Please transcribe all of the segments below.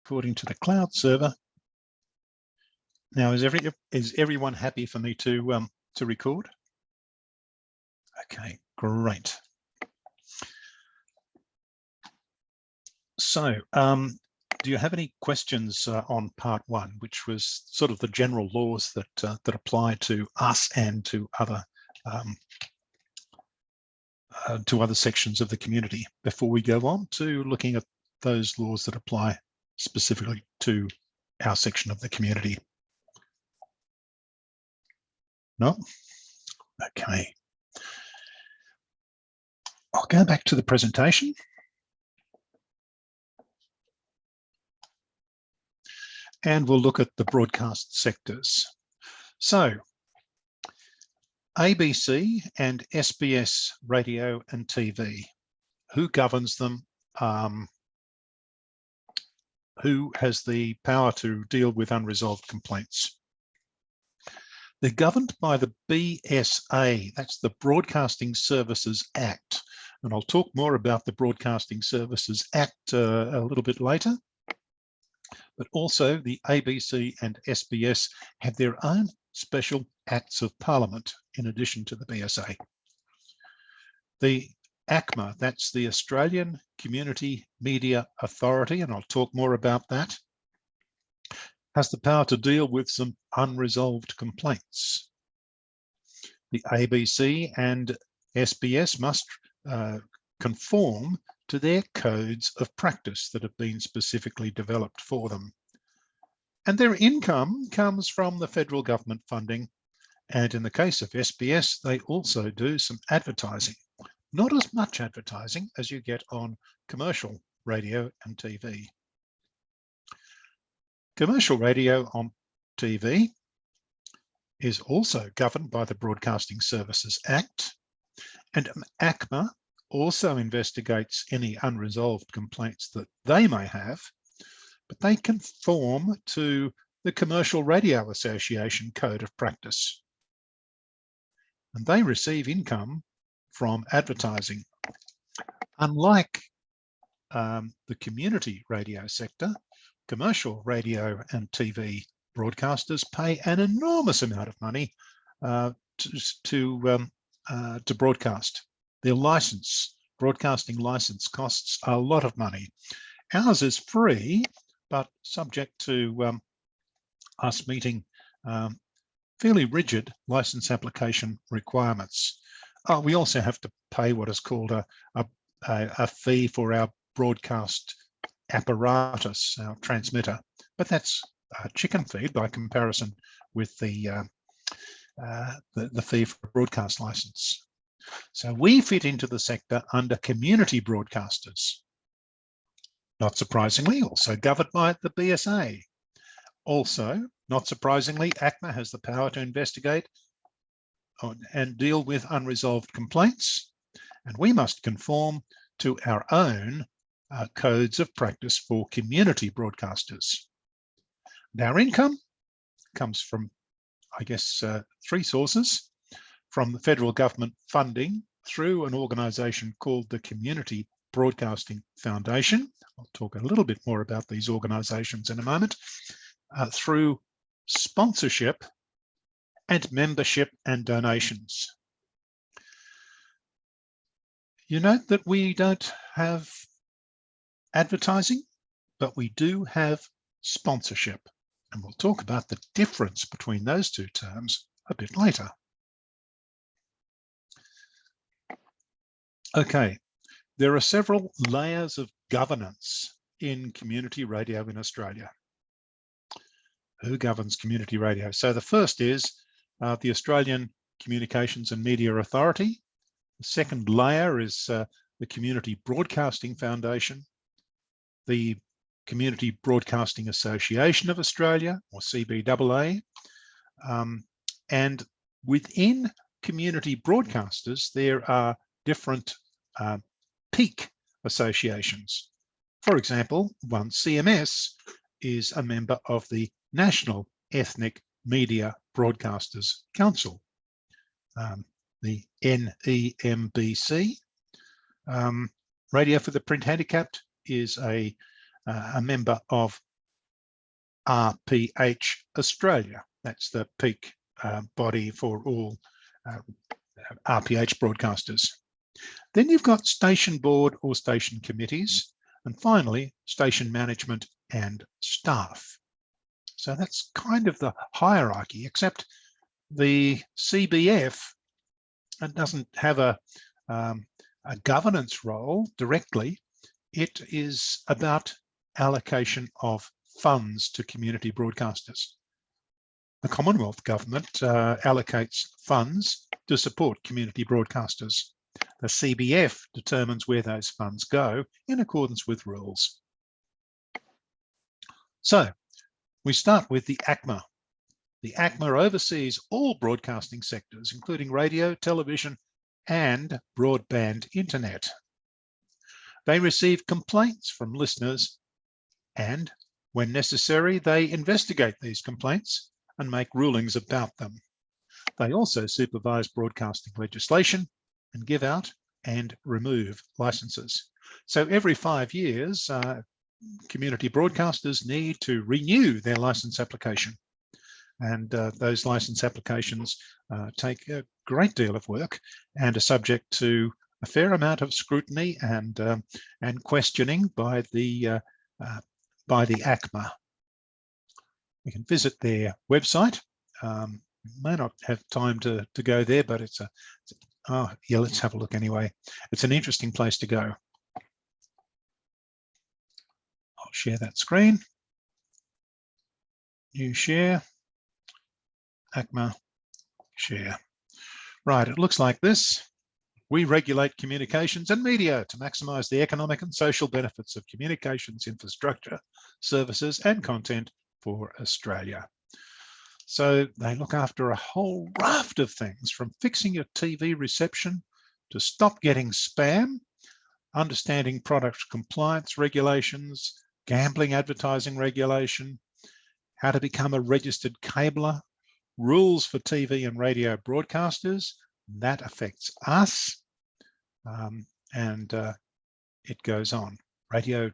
according to the cloud server. Now, is everyone happy for me to record? Okay, great. So, do you have any questions on part one, which was sort of the general laws that that apply to us and to other sections of the community, before we go on to looking at those laws that apply specifically to our section of the community? No? Okay. I'll go back to the presentation. And we'll look at the broadcast sectors. So, ABC and SBS radio and TV. Who governs them? Who has the power to deal with unresolved complaints? They're governed by the BSA, that's the Broadcasting Services Act. And I'll talk more about the Broadcasting Services Act a little bit later. But also the ABC and SBS have their own special acts of parliament in addition to the BSA. The ACMA, that's the Australian Community Media Authority, and I'll talk more about that, has the power to deal with some unresolved complaints. The ABC and SBS must conform to their codes of practice that have been specifically developed for them. And their income comes from the federal government funding. And in the case of SBS, they also do some advertising. Not as much advertising as you get on commercial radio and TV. Commercial radio on TV is also governed by the Broadcasting Services Act, and ACMA also investigates any unresolved complaints that they may have, but they conform to the Commercial Radio Association Code of Practice. And they receive income from advertising. Unlike the community radio sector, commercial radio and TV broadcasters pay an enormous amount of money to broadcast. Their broadcasting license costs a lot of money. Ours is free, but subject to us meeting fairly rigid license application requirements. We also have to pay what is called a fee for our broadcast apparatus, our transmitter, but that's chicken feed by comparison with the fee for broadcast license. So we fit into the sector under community broadcasters. Not surprisingly, also governed by the BSA. Also, not surprisingly, ACMA has the power to investigate and deal with unresolved complaints, and we must conform to our own codes of practice for community broadcasters. And our income comes from, I guess, three sources: from the federal government funding through an organisation called the Community Broadcasting Foundation. I'll talk a little bit more about these organisations in a moment. Through sponsorship and membership and donations. You note that we don't have advertising, but we do have sponsorship. And we'll talk about the difference between those two terms a bit later. Okay, there are several layers of governance in community radio in Australia. Who governs community radio? So the first is the Australian Communications and Media Authority. The second layer is the Community Broadcasting Foundation, the Community Broadcasting Association of Australia, or CBAA, and within community broadcasters, there are different peak associations. For example, one CMS is a member of the National Ethnic Media Broadcasters Council, the NEMBC. Radio for the Print Handicapped is a member of RPH Australia. That's the peak body for all RPH broadcasters. Then you've got station board or station committees, and finally, station management and staff. So that's kind of the hierarchy, except the CBF doesn't have a governance role directly. It is about allocation of funds to community broadcasters. The Commonwealth Government allocates funds to support community broadcasters. The CBF determines where those funds go in accordance with rules. So we start with the ACMA. The ACMA oversees all broadcasting sectors, including radio, television, and broadband internet. They receive complaints from listeners, and when necessary, they investigate these complaints and make rulings about them. They also supervise broadcasting legislation and give out and remove licenses. So every 5 years, community broadcasters need to renew their license application. And those license applications take a great deal of work and are subject to a fair amount of scrutiny and questioning by the ACMA. We can visit their website. May not have time to go there, but oh yeah, let's have a look anyway. It's an interesting place to go. I'll share that screen. New share. ACMA share. Right, it looks like this. We regulate communications and media to maximise the economic and social benefits of communications infrastructure, services and content for Australia. So they look after a whole raft of things, from fixing your TV reception to stop getting spam, understanding product compliance regulations, gambling advertising regulation, how to become a registered cabler, rules for TV and radio broadcasters. That affects us, and it goes on. Radio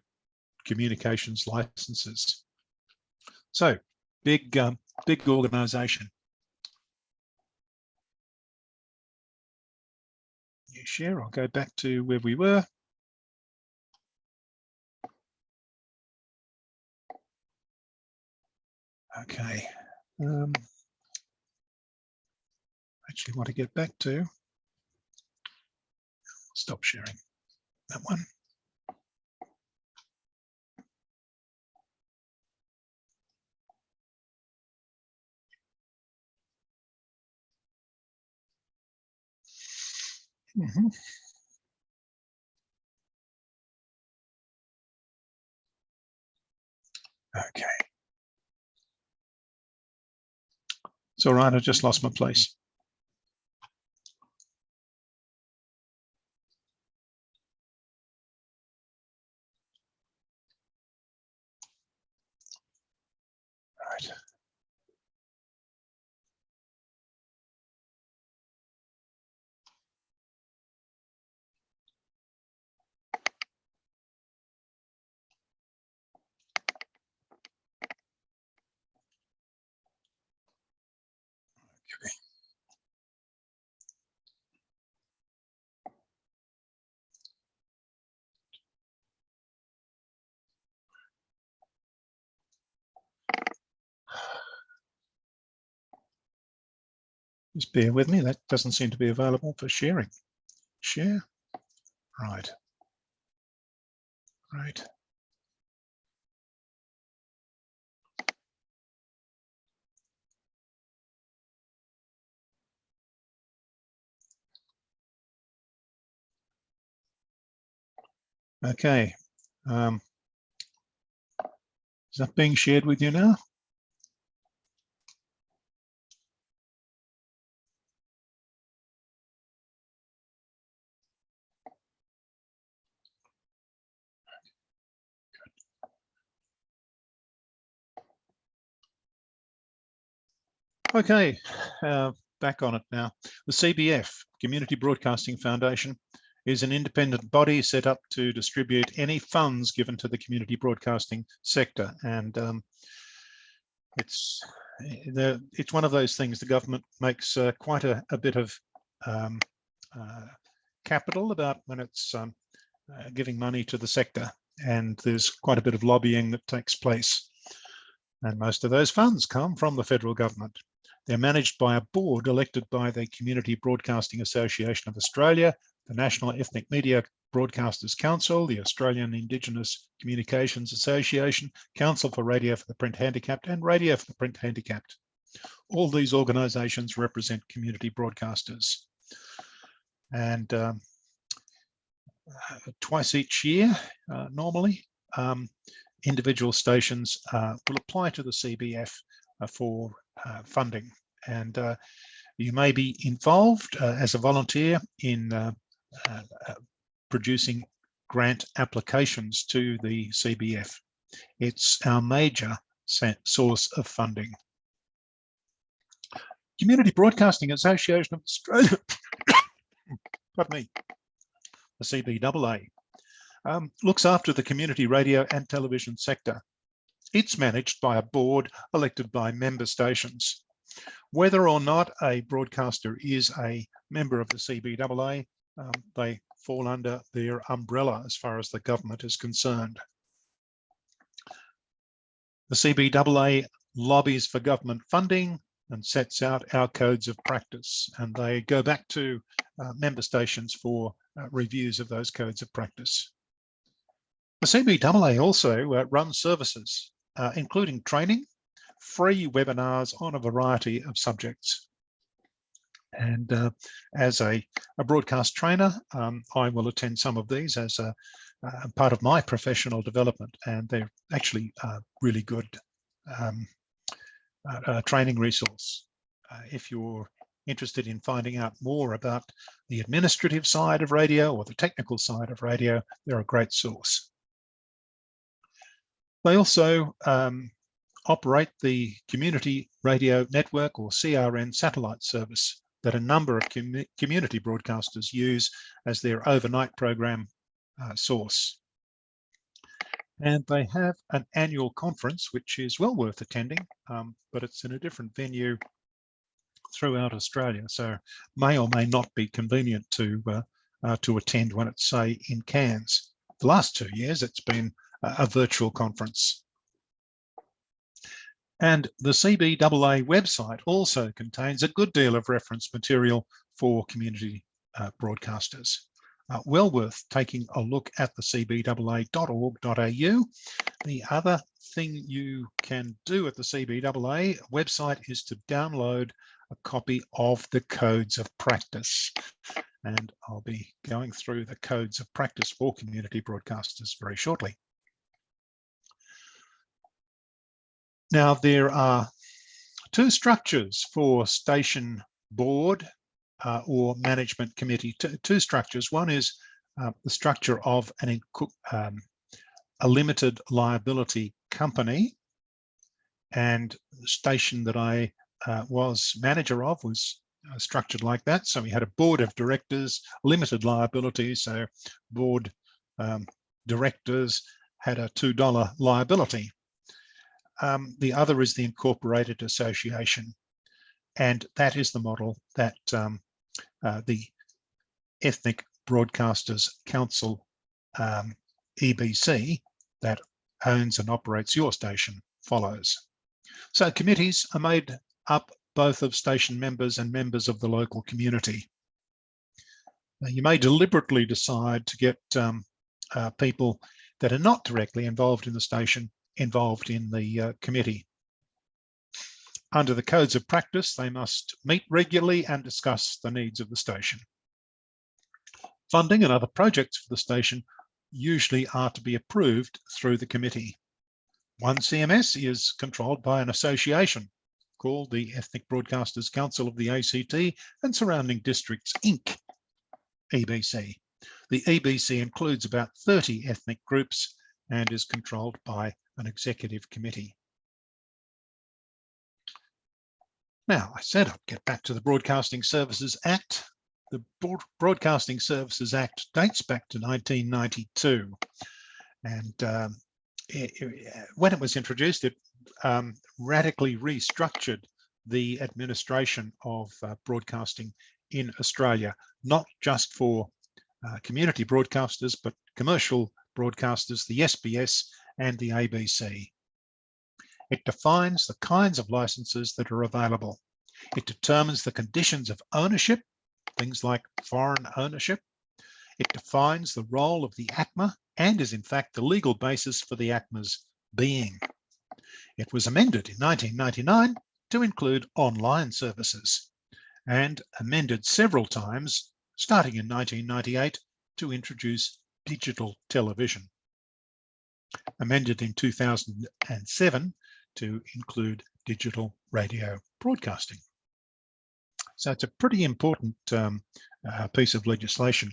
communications licenses. So big organisation. New share. I'll go back to where we were. Okay. Actually want to get back to, stop sharing that one. Okay. It's all right, I just lost my place. Right. Okay. Just bear with me, that doesn't seem to be available for sharing. Share. Right. Right. Okay. Is that being shared with you now? Okay, back on it now. The CBF, Community Broadcasting Foundation, is an independent body set up to distribute any funds given to the community broadcasting sector. And It's one of those things. The government makes quite a bit of capital about when it's giving money to the sector, and there's quite a bit of lobbying that takes place. And most of those funds come from the federal government. They're managed by a board elected by the Community Broadcasting Association of Australia, the National Ethnic Media Broadcasters Council, the Australian Indigenous Communications Association, Council for Radio for the Print Handicapped, and Radio for the Print Handicapped. All these organisations represent community broadcasters. And twice each year, normally, individual stations will apply to the CBF for funding. And you may be involved as a volunteer in producing grant applications to the CBF. It's our major source of funding. Community Broadcasting Association of Australia, pardon me, the CBAA, looks after the community radio and television sector. It's managed by a board elected by member stations. Whether or not a broadcaster is a member of the CBAA, they fall under their umbrella as far as the government is concerned. The CBAA lobbies for government funding and sets out our codes of practice, and they go back to member stations for reviews of those codes of practice. The CBAA also runs services, including training, free webinars on a variety of subjects. And as a broadcast trainer, I will attend some of these as a part of my professional development, and they're actually really good training resource. If you're interested in finding out more about the administrative side of radio or the technical side of radio, they're a great source. They also operate the Community Radio Network, or CRN, satellite service that a number of community broadcasters use as their overnight program source. And they have an annual conference, which is well worth attending, but it's in a different venue throughout Australia, so may or may not be convenient to attend when it's, say, in Cairns. The last 2 years, it's been a virtual conference. And the CBAA website also contains a good deal of reference material for community broadcasters. Well worth taking a look at the cbaa.org.au. The other thing you can do at the CBAA website is to download a copy of the codes of practice. And I'll be going through the codes of practice for community broadcasters very shortly. Now, there are two structures for station board or management committee, two structures. One is the structure of a limited liability company, and the station that I was manager of was structured like that. So we had a board of directors, limited liability, so board directors had a $2 liability. The other is the incorporated association, and that is the model that the Ethnic Broadcasters Council, EBC, that owns and operates your station, follows. So committees are made up both of station members and members of the local community. Now, you may deliberately decide to get people that are not directly involved in the station involved in the committee. Under the codes of practice, they must meet regularly and discuss the needs of the station. Funding and other projects for the station usually are to be approved through the committee. One CMS is controlled by an association called the Ethnic Broadcasters Council of the ACT and Surrounding Districts, Inc., EBC. The EBC includes about 30 ethnic groups and is controlled by an executive committee. Now, I said I'd get back to the Broadcasting Services Act. The Broadcasting Services Act dates back to 1992. And when it was introduced, it radically restructured the administration of broadcasting in Australia, not just for community broadcasters, but commercial broadcasters, the SBS and the ABC. It defines the kinds of licenses that are available. It determines the conditions of ownership, things like foreign ownership. It defines the role of the ACMA and is in fact the legal basis for the ACMA's being. It was amended in 1999 to include online services and amended several times, starting in 1998, to introduce digital television. Amended in 2007 to include digital radio broadcasting. So it's a pretty important piece of legislation.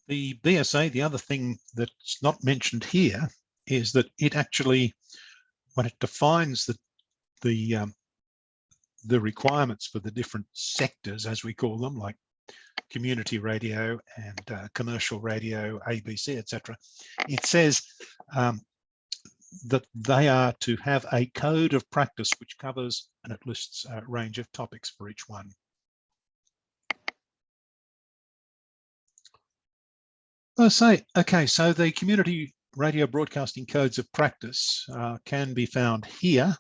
The BSA, the other thing that's not mentioned here is that it actually, when it defines the requirements for the different sectors, as we call them, like community radio and commercial radio, ABC, etc., it says that they are to have a code of practice which covers, and it lists a range of topics for each one. Okay, so the community radio broadcasting codes of practice can be found here,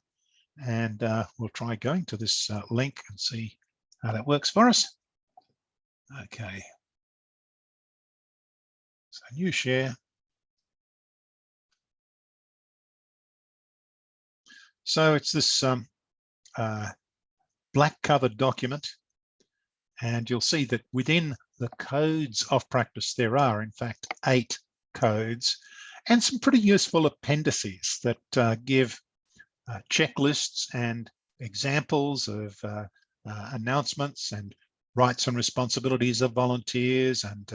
and we'll try going to this link and see how that works for us. Okay, so new share. So it's this black covered document, and you'll see that within the codes of practice there are in fact 8 codes and some pretty useful appendices that give checklists and examples of announcements and rights and responsibilities of volunteers and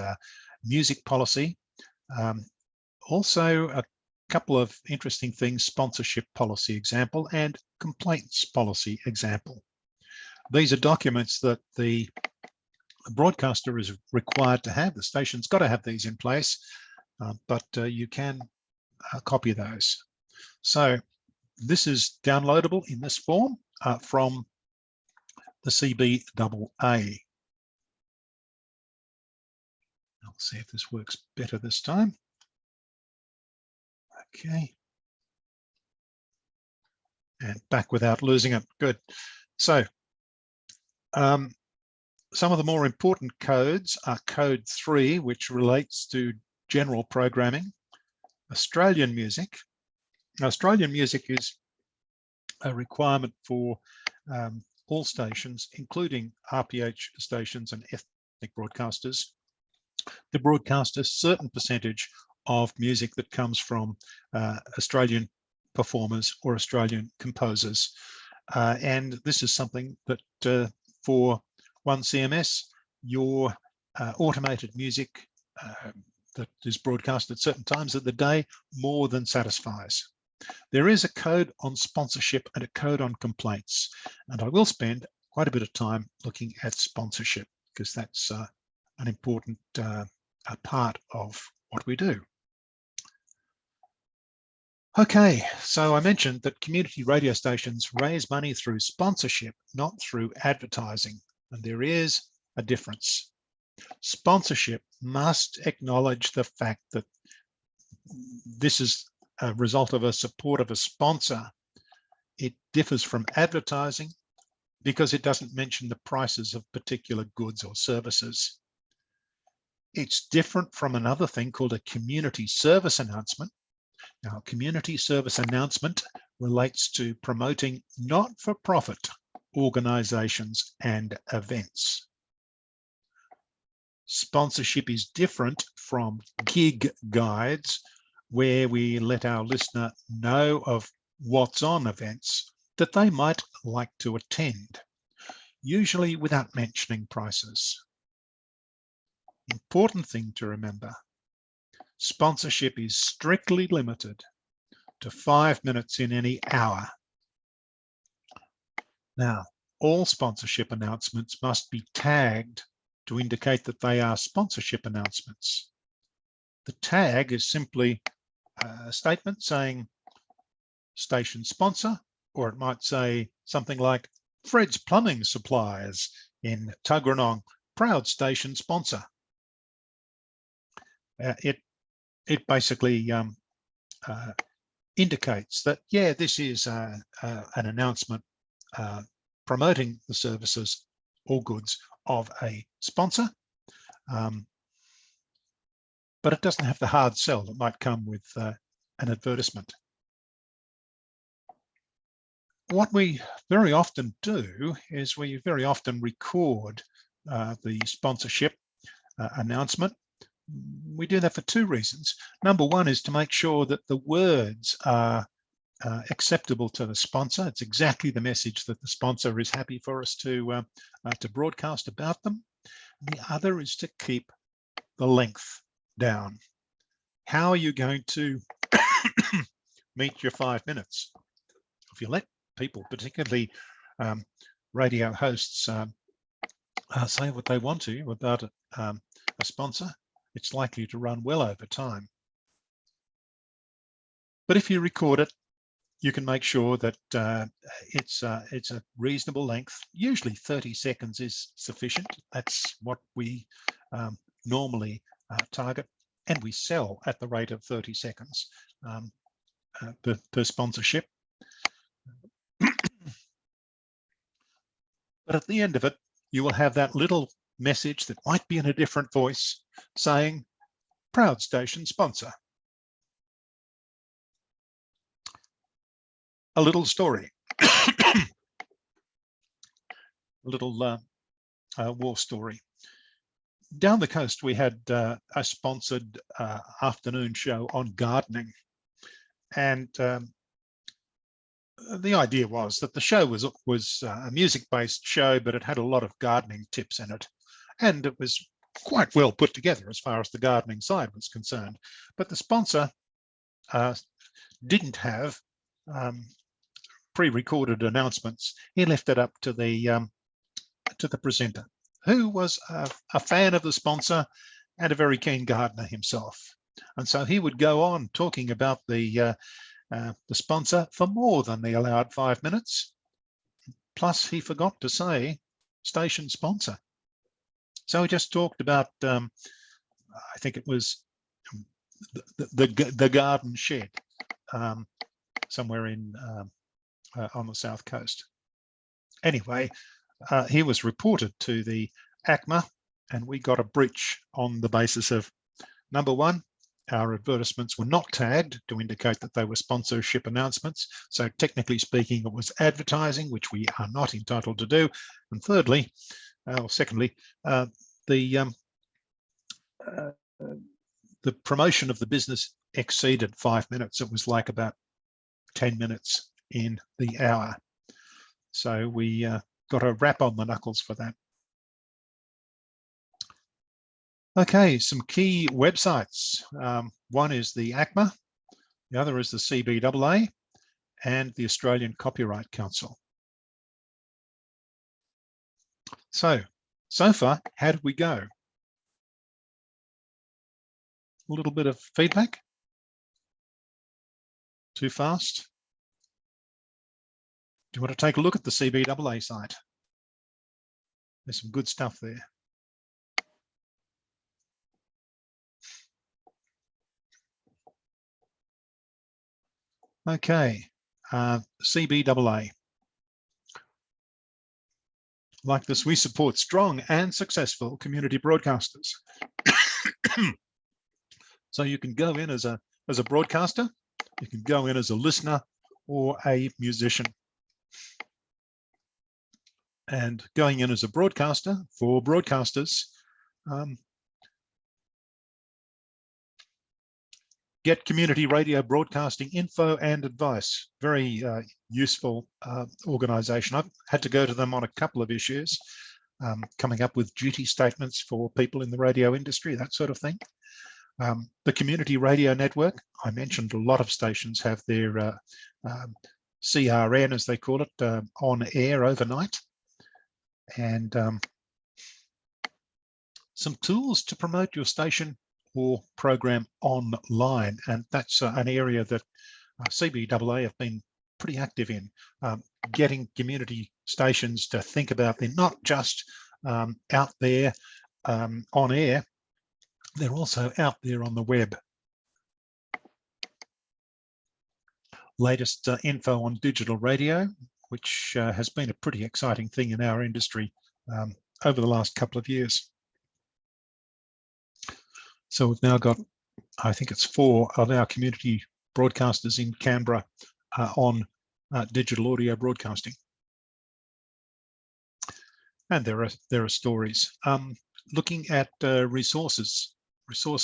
music policy. Also a couple of interesting things: sponsorship policy example and complaints policy example. These are documents that the broadcaster is required to have. The station's got to have these in place, but you can copy those. So this is downloadable in this form from the CBAA. I'll see if this works better this time. Okay. And back without losing it. Good. So some of the more important codes are code 3, which relates to general programming. Australian music. Now, Australian music is a requirement for all stations, including RPH stations and ethnic broadcasters, to broadcast a certain percentage of music that comes from Australian performers or Australian composers. And this is something that for one CMS, your automated music that is broadcast at certain times of the day more than satisfies. There is a code on sponsorship and a code on complaints, and I will spend quite a bit of time looking at sponsorship because that's an important part of what we do. Okay, so I mentioned that community radio stations raise money through sponsorship, not through advertising, and there is a difference. Sponsorship must acknowledge the fact that this is a result of a support of a sponsor. It differs from advertising because it doesn't mention the prices of particular goods or services. It's different from another thing called a community service announcement. Now, a community service announcement relates to promoting not-for-profit organizations and events. Sponsorship is different from gig guides, where we let our listener know of what's on events that they might like to attend, usually without mentioning prices. Important thing to remember, sponsorship is strictly limited to 5 minutes in any hour. Now, all sponsorship announcements must be tagged to indicate that they are sponsorship announcements. The tag is simply a statement saying station sponsor, or it might say something like Fred's Plumbing Supplies in Tuggeranong, proud station sponsor. It basically indicates that, yeah, this is an announcement promoting the services or goods of a sponsor, but it doesn't have the hard sell that might come with an advertisement. What we very often do is we very often record the sponsorship announcement. We do that for two reasons. Number one is to make sure that the words are acceptable to the sponsor. It's exactly the message that the sponsor is happy for us to broadcast about them. And the other is to keep the length down. How are you going to meet your 5 minutes? If you let people, particularly radio hosts, say what they want to about a sponsor, it's likely to run well over time. But if you record it, you can make sure that it's a reasonable length. Usually 30 seconds is sufficient. That's what we normally target, and we sell at the rate of 30 seconds per sponsorship. But at the end of it, you will have that little message that might be in a different voice saying, proud station sponsor. A little story, a little war story. Down the coast, we had a sponsored afternoon show on gardening. And the idea was that the show was a music-based show, but it had a lot of gardening tips in it. And it was quite well put together as far as the gardening side was concerned. But the sponsor didn't have pre-recorded announcements. He left it up to the presenter, who was a fan of the sponsor and a very keen gardener himself. And so he would go on talking about the sponsor for more than the allowed 5 minutes. Plus, he forgot to say station sponsor. So he just talked about, I think it was the garden shed somewhere in on the south coast. Anyway, he was reported to the ACMA, and we got a breach on the basis of, number one, our advertisements were not tagged to indicate that they were sponsorship announcements. So technically speaking, it was advertising, which we are not entitled to do. And thirdly, or secondly, the promotion of the business exceeded 5 minutes. It was like about 10 minutes in the hour. So we got a rap on the knuckles for that. Okay, some key websites. One is the ACMA, the other is the CBAA, and the Australian Copyright Council. So far, how did we go? A little bit of feedback? Too fast? Do you want to take a look at the CBAA site? There's some good stuff there. Okay, CBAA. Like this, we support strong and successful community broadcasters. So you can go in as a broadcaster, you can go in as a listener or a musician. And going in as a broadcaster for broadcasters, get community radio broadcasting info and advice. Very useful organisation. I've had to go to them on a couple of issues, coming up with duty statements for people in the radio industry, that sort of thing. The Community Radio Network, I mentioned a lot of stations have their CRN, as they call it, on air overnight. And some tools to promote your station or program online, and that's an area that CBAA have been pretty active in, getting community stations to think about they're not just out there on air, they're also out there on the web. Latest info on digital radio, which has been a pretty exciting thing in our industry over the last couple of years. So we've now got, I think it's 4 of our community broadcasters in Canberra on digital audio broadcasting. And there are stories. Looking at resource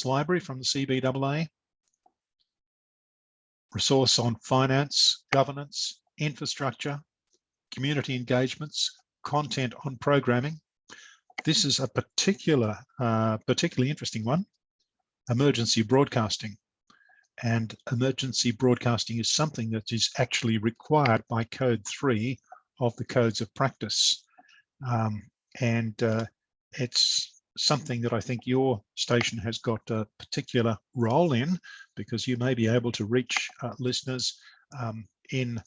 library from the CBAA, resource on finance, governance, infrastructure, community engagements, content on programming. This is a particularly interesting one, emergency broadcasting. And emergency broadcasting is something that is actually required by Code 3 of the Codes of Practice. It's something that I think your station has got a particular role in, because you may be able to reach listeners in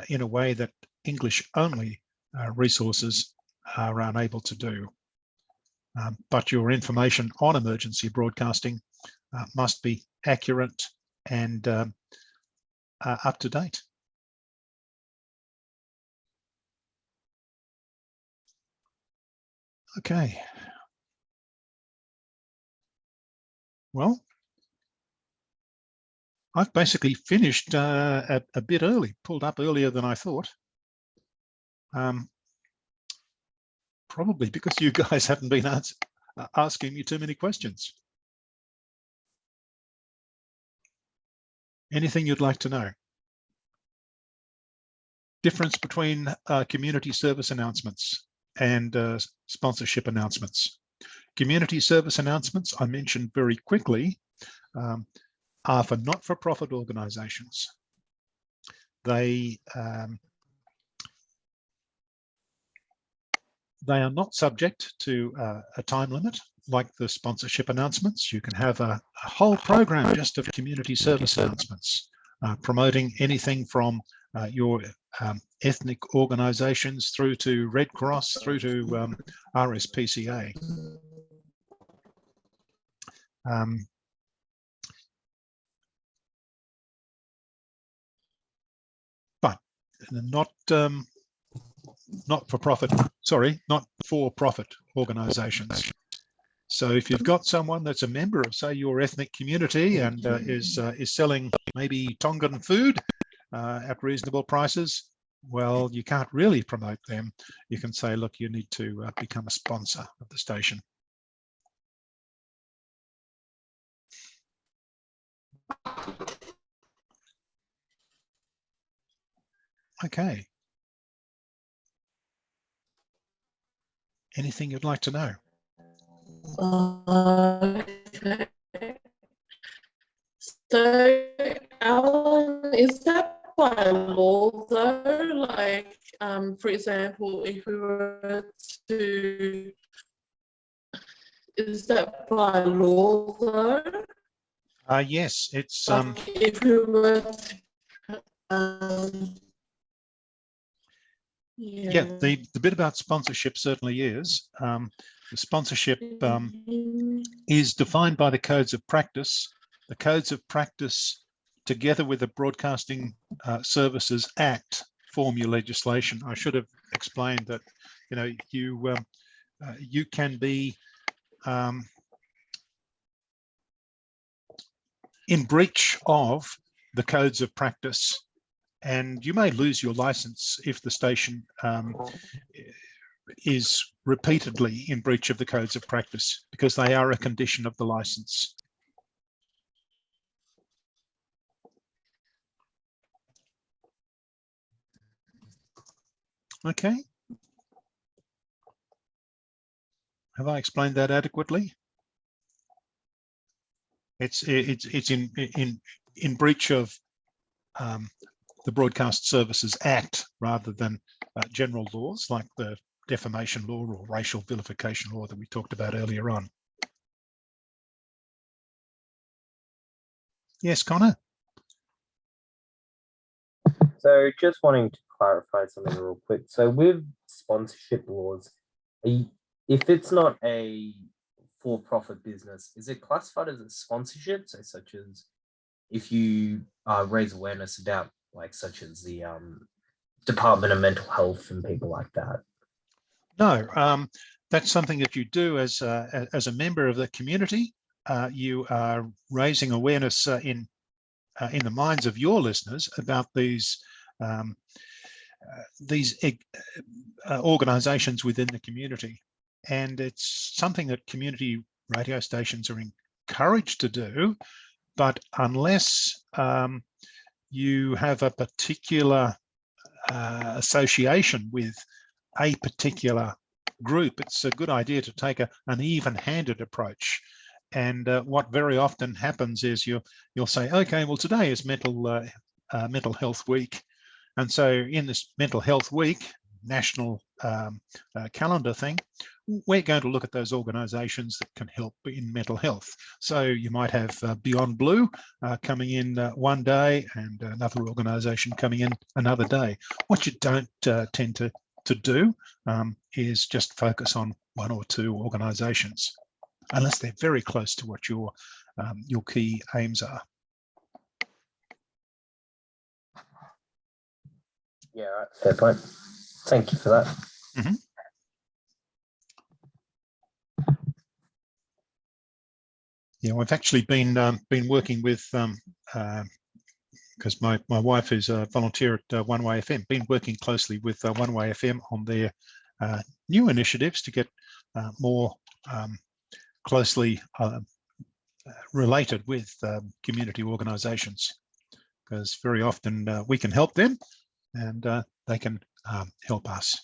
a way that English-only resources are unable to do. But your information on emergency broadcasting must be accurate and up to date. Okay. Well, I've basically finished a bit early, pulled up earlier than I thought. Probably because you guys haven't been asking me too many questions. Anything you'd like to know? Difference between community service announcements and sponsorship announcements. Community service announcements, I mentioned very quickly, are for not-for-profit organizations. They are not subject to a time limit like the sponsorship announcements. You can have a whole program just of community service announcements, promoting anything from your ethnic organizations through to Red Cross, through to RSPCA. But not for-profit organizations. So if you've got someone that's a member of, say, your ethnic community and is selling maybe Tongan food at reasonable prices, well, you can't really promote them. You can say, look, you need to become a sponsor of the station. Okay. Anything you'd like to know? Okay. So, Alan, is that by law though? Like, for example, if we were to, is that by law though? Yes, it's like if we were to, yeah, the bit about sponsorship certainly is. The sponsorship is defined by the Codes of Practice. The Codes of Practice, together with the Broadcasting Services Act, form your legislation. I should have explained that, you know, you can be in breach of the Codes of Practice, and you may lose your license if the station is repeatedly in breach of the Codes of Practice, because they are a condition of the license. Okay. Have I explained that adequately? It's in breach of the Broadcast Services Act rather than general laws like the defamation law or racial vilification law that we talked about earlier on. Yes, Connor? So just wanting to clarify something real quick. So with sponsorship laws, if it's not a for-profit business, is it classified as a sponsorship? So such as if you raise awareness about such as the Department of Mental Health and people like that? No, that's something that you do as a member of the community. You are raising awareness in the minds of your listeners about these organisations within the community, and it's something that community radio stations are encouraged to do. But unless you have a particular association with a particular group, it's a good idea to take an even-handed approach. And what very often happens is you'll say, okay, well, today is Mental Health Week. And so in this Mental Health Week, national calendar thing, we're going to look at those organisations that can help in mental health. So you might have Beyond Blue coming in one day and another organisation coming in another day. What you don't tend to do is just focus on one or two organisations, unless they're very close to what your key aims are. Yeah, right. Fair point. Thank you for that. Mm-hmm. Yeah, we've actually been working with because my wife is a volunteer at One Way FM. Been working closely with One Way FM on their new initiatives to get more closely related with community organisations, because very often we can help them and they can help us.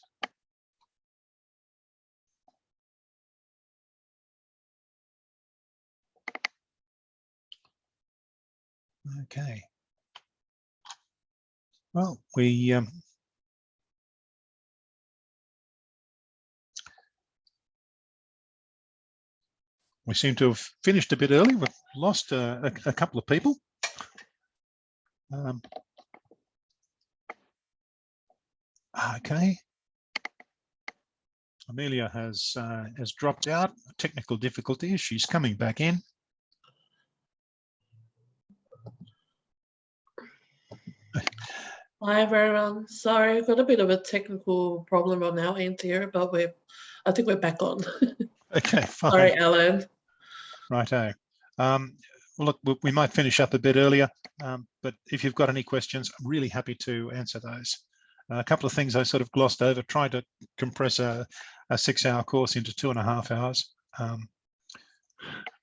Okay. Well, we seem to have finished a bit early. We've lost a couple of people. Okay. Amelia has dropped out. Technical difficulties. She's coming back in. Hi everyone. Sorry, we've got a bit of a technical problem on our end here, but I think we're back on. Okay, fine. Sorry, Alan. Righto. Well, look, we might finish up a bit earlier, but if you've got any questions, I'm really happy to answer those. A couple of things I sort of glossed over, tried to compress a 6-hour course into 2.5 hours.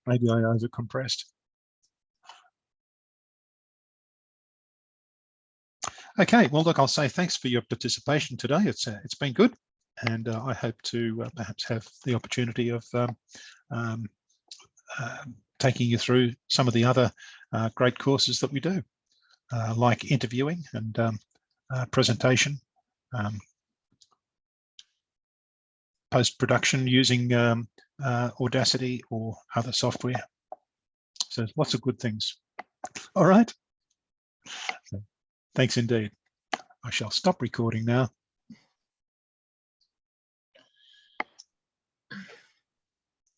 Maybe I over-compressed. Okay, well, look, I'll say thanks for your participation today. It's been good, and I hope to perhaps have the opportunity of taking you through some of the other great courses that we do, like interviewing and presentation, post-production using Audacity or other software. So lots of good things. All right. So, thanks indeed. I shall stop recording now.